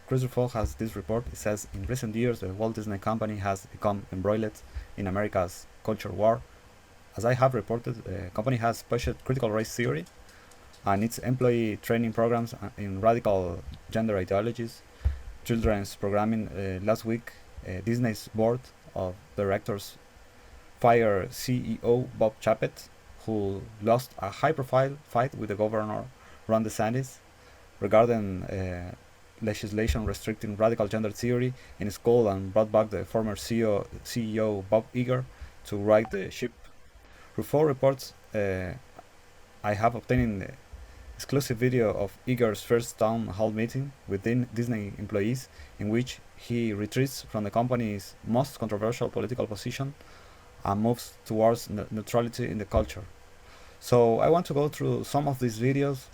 Cruiserfall has this report. It says, in recent years, the Walt Disney Company has become embroiled in America's culture war. As I have reported, the company has pushed critical race theory and its employee training programs in radical gender ideologies, children's programming. Last week, Disney's board of directors fired CEO Bob Chapek, who lost a high-profile fight with the governor Ron DeSantis regarding legislation restricting radical gender theory in school, and brought back the former CEO Bob Iger to right the ship. Through 4 reports, I have obtained exclusive video of Iger's first town hall meeting with Disney employees, in which he retreats from the company's most controversial political position and moves towards neutrality in the culture. So I want to go through some of these videos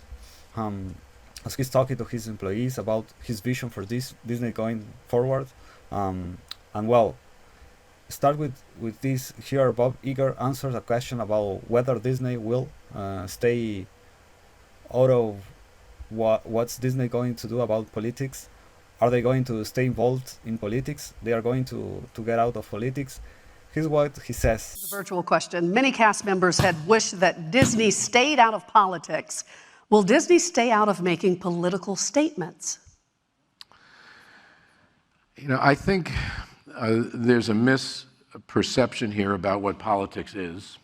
as he's talking to his employees about his vision for Disney going forward. And well, start with this here. Bob Iger answers a question about whether Disney will stay out of what's Disney going to do about politics. Are they going to stay involved in politics? They are going to get out of politics. Here's what he says. It's a virtual question. Many cast members had wished that Disney stayed out of politics. Will Disney stay out of making political statements? You know, I think there's a misperception here about what politics is.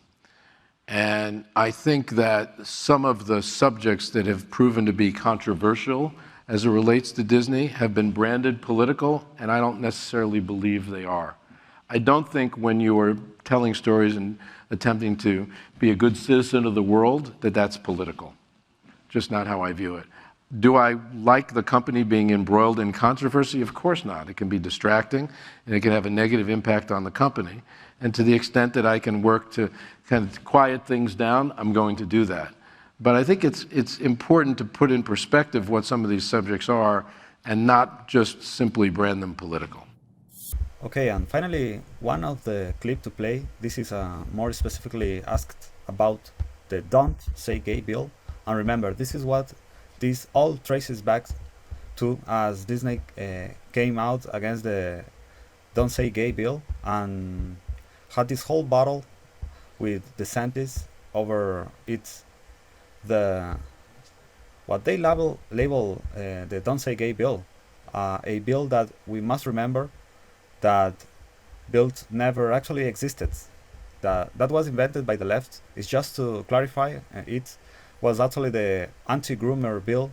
And I think that some of the subjects that have proven to be controversial as it relates to Disney have been branded political, and I don't necessarily believe they are. I don't think when you are telling stories and attempting to be a good citizen of the world that that's political. Just not how I view it. Do I like the company being embroiled in controversy? Of course not. It can be distracting, and it can have a negative impact on the company. And to the extent that I can work to kind of quiet things down, I'm going to do that. But I think it's important to put in perspective what some of these subjects are and not just simply brand them political. Okay, and finally, one of the clip to play, this is more specifically asked about the Don't Say Gay bill. And remember, this is what this all traces back to, as Disney came out against the Don't Say Gay bill and had this whole battle with DeSantis over what they label the Don't Say Gay bill, a bill that we must remember that bill never actually existed. That was invented by the left. It's just to clarify, it was actually the anti-groomer bill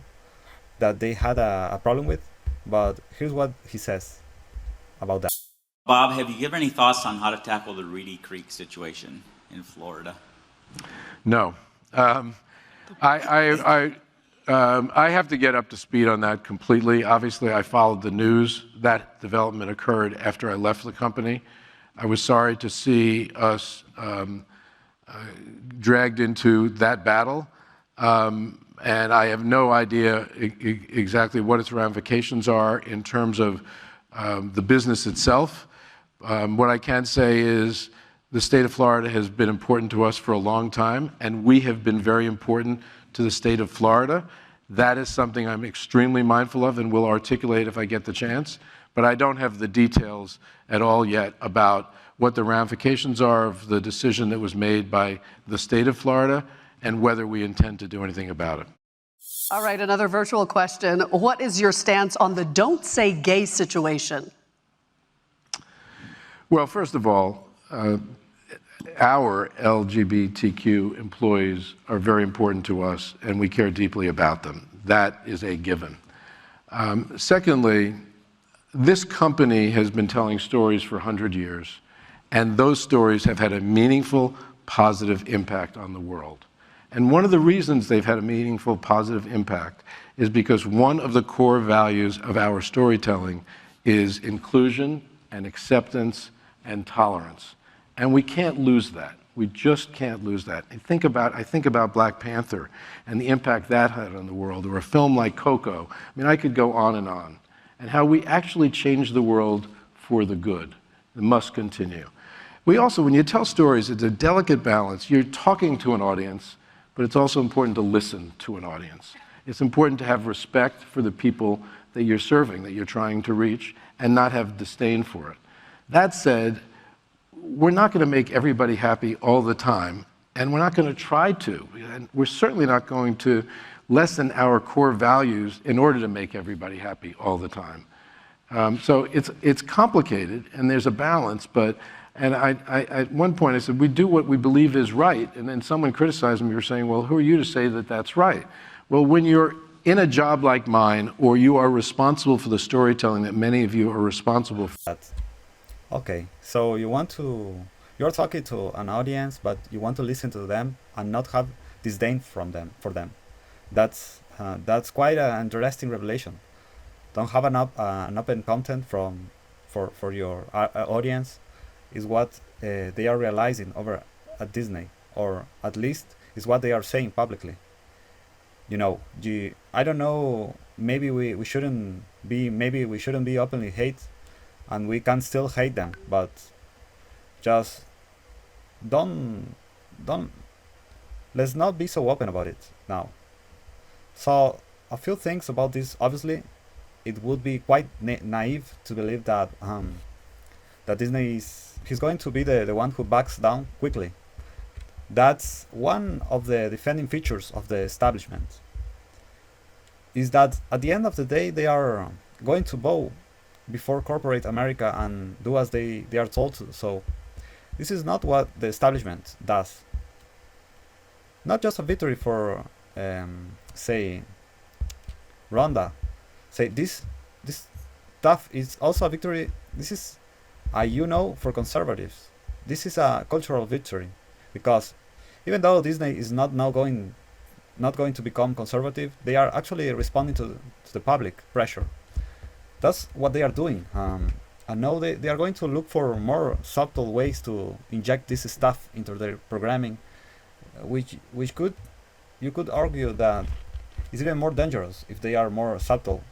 that they had a problem with. But here's what he says about that. Bob, have you given any thoughts on how to tackle the Reedy Creek situation in Florida? No. I have to get up to speed on that completely. Obviously, I followed the news. That development occurred after I left the company. I was sorry to see us dragged into that battle. And I have no idea exactly what its ramifications are in terms of the business itself. What I can say is the state of Florida has been important to us for a long time, and we have been very important to the state of Florida. That is something I'm extremely mindful of and will articulate if I get the chance. But I don't have the details at all yet about what the ramifications are of the decision that was made by the state of Florida and whether we intend to do anything about it. All right, another virtual question. What is your stance on the Don't Say Gay situation? Well, first of all, our LGBTQ employees are very important to us, and we care deeply about them. That is a given. Secondly, this company has been telling stories for 100 years, and those stories have had a meaningful, positive impact on the world. And one of the reasons they've had a meaningful, positive impact is because one of the core values of our storytelling is inclusion and acceptance and tolerance. And we can't lose that. We just can't lose that. I think about Black Panther and the impact that had on the world, or a film like Coco. I mean, I could go on, and how we actually change the world for the good. It must continue. We also, when you tell stories, it's a delicate balance. You're talking to an audience, but it's also important to listen to an audience. It's important to have respect for the people that you're serving, that you're trying to reach, and not have disdain for it. That said, we're not going to make everybody happy all the time, and we're not going to try to. And we're certainly not going to lessen our core values in order to make everybody happy all the time. So it's complicated, and there's a balance, but, and at one point I said, we do what we believe is right, and then someone criticized me for saying, well, who are you to say that that's right? Well, when you're in a job like mine, or you are responsible for the storytelling that many of you are responsible for. That. Okay, so you're talking to an audience, but you want to listen to them and not have disdain for them. That's quite an interesting revelation. Don't have an open content for your audience is what they are realizing over at Disney, or at least is what they are saying publicly. You know, I don't know. Maybe we shouldn't be openly hate, and we can still hate them, but just don't let's not be so open about it now. So a few things about this. Obviously, it would be quite naive to believe that that Disney he's going to be the one who backs down quickly. That's one of the defending features of the establishment, is that at the end of the day they are going to bow before corporate America and do as they are told to. So this is not what the establishment does. Not just a victory for say Rhonda. Say this stuff is also a victory. This is a for conservatives. This is a cultural victory, because even though Disney is not going to become conservative, they are actually responding to the public pressure. That's what they are doing. And now they are going to look for more subtle ways to inject this stuff into their programming, which you could argue that is even more dangerous if they are more subtle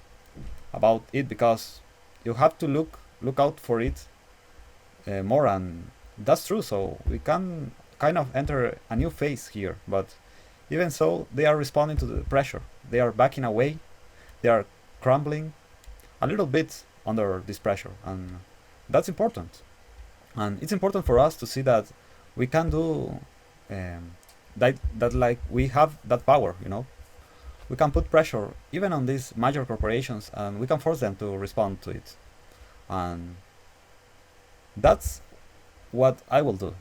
about it, because you have to look out for it more, and that's true. So we can kind of enter a new phase here, but even so, they are responding to the pressure. They are backing away. They are crumbling a little bit under this pressure, and that's important. And it's important for us to see that we can do that like we have that power. We can put pressure even on these major corporations, and we can force them to respond to it. And that's what I will do.